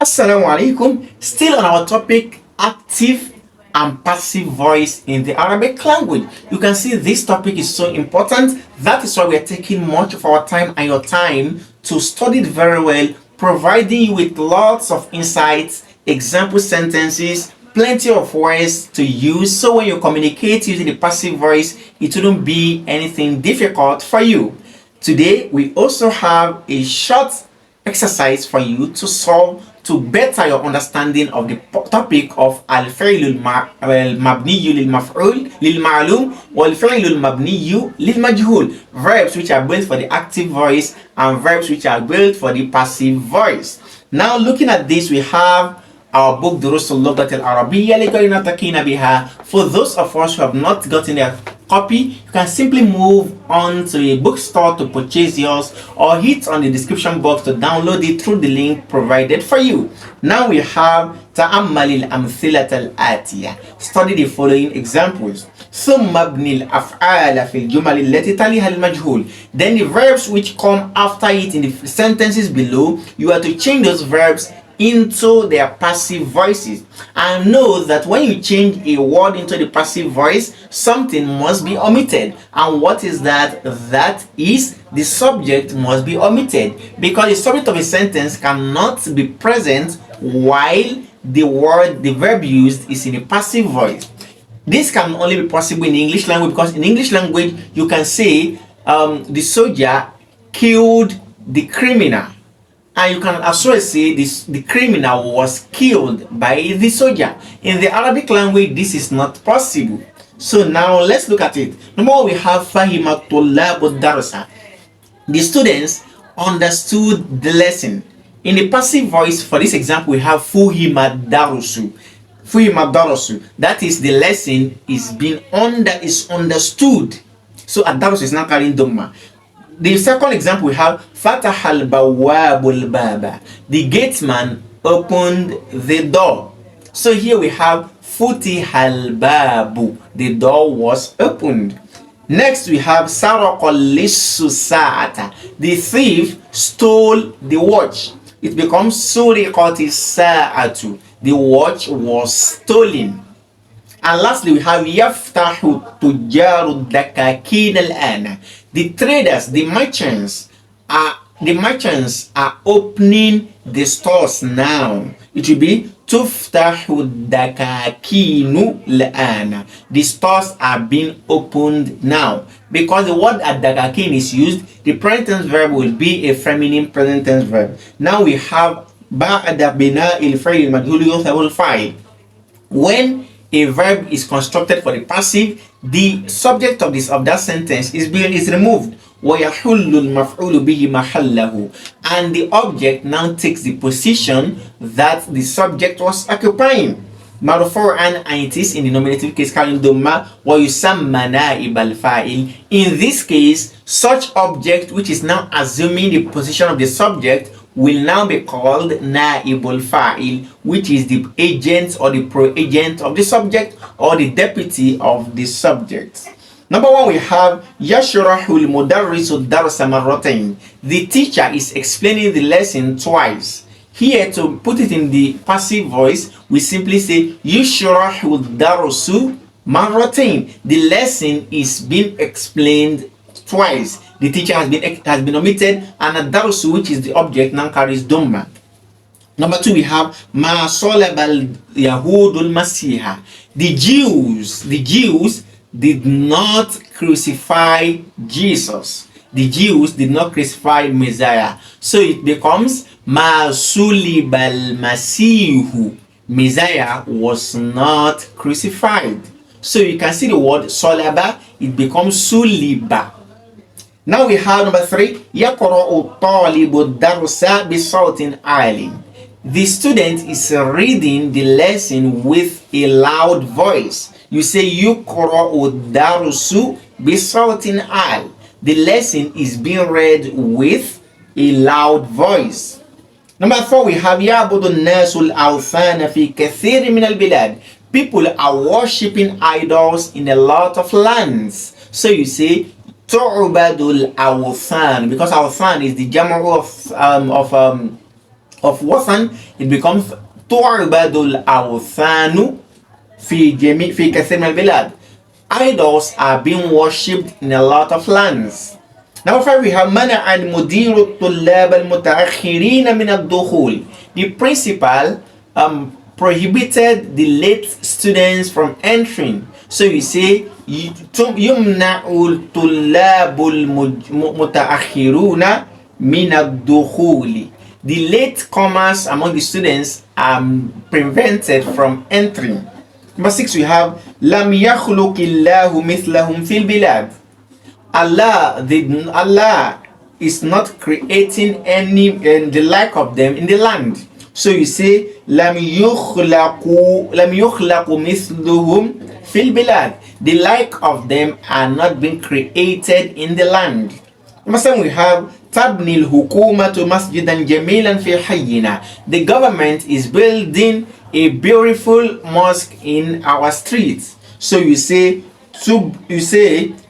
Assalamu alaikum. Still on our topic, active and passive voice in the Arabic language. You can see this topic is so important. That is why we are taking much of our time and your time to study it very well, providing you with lots of insights, example sentences, plenty of ways to use, so when you communicate using the passive voice, it wouldn't be anything difficult for you. Today, we also have a short exercise for you to solve to better your understanding of the topic of الفعل المبني للمفعول للمعلوم والفعل المبني للمجهول, verbs which are built for the active voice and verbs which are built for the passive voice. Now looking at this, we have our book دروس اللغة العربية لكي نتقين بها. For those of us who have not gotten a copy, you can simply move on to a bookstore to purchase yours or hit on the description box to download it through the link provided for you. Now we have تأمل الأمثلة الآتية. Study the following examples. ثم ابني الأفعال في الجمل التي تليها المجهول. Then the verbs which come after it in the sentences below, you are to change those verbs into their passive voices. And know that when you change a word into the passive voice, something must be omitted. And what is that? That is, the subject must be omitted, because the subject of a sentence cannot be present while the verb used is in a passive voice. This can only be possible in English language, because in English language you can say the soldier killed the criminal. And you can also say the criminal was killed by the soldier. In the Arabic language, this is not possible. So now let's look at it. Number one, we have فهم الطلاب الدرس. The students understood the lesson. In the passive voice, for this example, we have فهم الدرس. فهم الدرس. That is, the lesson is understood. So الدرس is not carrying dhamma. The second example, we have فتح البواب الباب. The gateman opened the door. So here we have فتح الباب. The door was opened. Next we have سرق اللص الساعة. The thief stole the watch. It becomes سرقت الساعة. The watch was stolen. And lastly, we have يفتح تجار الدكاكين الآن. The traders, the merchants are opening the stores now. It will be تفتح الدكاكين الآن. The stores are being opened now. Because the word الدكاكين is used, the present tense verb will be a feminine present tense verb. Now we have بعد بناء الفعل المجهول يُثَبُ الفاعل. When a verb is constructed for the passive, the subject of that sentence is removed. وَيَحُلُّ الْمَفْعُولُ بِهِ مَحَلَّهُ. And the object now takes the position that the subject was occupying. مرفوعا, and it is in the nominative case carrying dhamma. وَيُسَمَّى نَائِبَ الْفَاعِلِ. In this case, such object which is now assuming the position of the subject will now be called naibul fa'il, which is the agent or the pro-agent of the subject or the deputy of the subject. Number one, we have yashrahu al-mudarrisu ad-darsa marratayn. The teacher is explaining the lesson twice. Here, to put it in the passive voice, we simply say yashrahu ad-darsu marratayn. The lesson is being explained twice. The teacher has been omitted, and ad-darsu, which is the object, now carries dhamma. Number two, we have ma salaba al-yahud al-masiha. The Jews did not crucify Jesus. The Jews did not crucify Messiah. So it becomes ma suliba al-masihu. Messiah was not crucified. So you can see the word salaba, it becomes suliba. Now we have number three, يقرأ الطالب الدرس بصوت عال. The student is reading the lesson with a loud voice. You say يقرأ الدرس بصوت عال. The lesson is being read with a loud voice. Number four, we have يعبد الناس الأوثان في كثير من البلاد. People are worshipping idols in a lot of lands. So you say tu'badul awthan, because awthan is the jam'u of وثن, it becomes تعبد الأوثان في كثير من البلاد. Idols are being worshipped in a lot of lands. Number 5, we have منع المدير الطلاب المتأخرين من الدخول. The principal prohibited the late students from entering. So you say يمنع الطلاب المتأخرون من الدخول. The late comers among the students are prevented from entering. Number 6, we have لم يخلق الله مثلهم في البلاد. Allah is not creating any the like of them in the land. So you say لم يخلق مثلهم في البلاد. The like of them are not being created in the land. Number 7, we have تبني الحكومة مسجدا جميلا في حينا. The government is building a beautiful mosque in our streets. So you say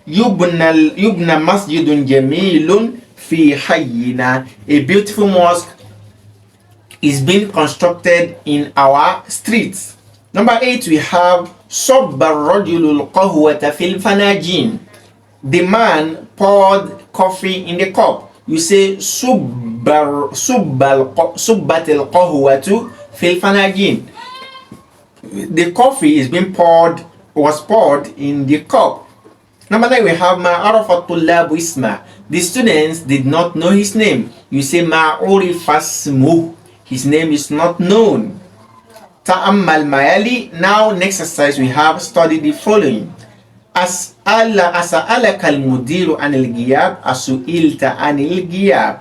يبنى مسجد جميل في حينا. A beautiful mosque is being constructed in our streets. Number 8, we have صب الرجل القهوة في الفناجين. The man poured coffee in the cup. You say صبت القهوة في الفناجين. The coffee was poured in the cup. Number 9, we have ما عرف الطلاب اسمه. The students did not know his name. You say ما عرف اسمه. His name is not known. تأمل ما يلي. Now next exercise we have studied the following. أسألك المدير عن الغياب. أسئلت عن الغياب.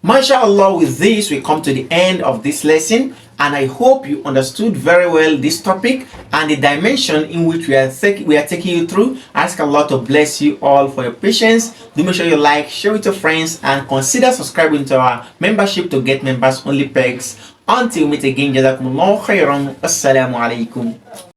MashaAllah, with this we come to the end of this lesson, and I hope you understood very well this topic and the dimension in which we are taking you through. I ask Allah to bless you all for your patience. Do make sure you like, share with your friends, and consider subscribing to our membership to get members only perks. Until we meet again, Jazakumullahu khairan. Assalamu alaikum.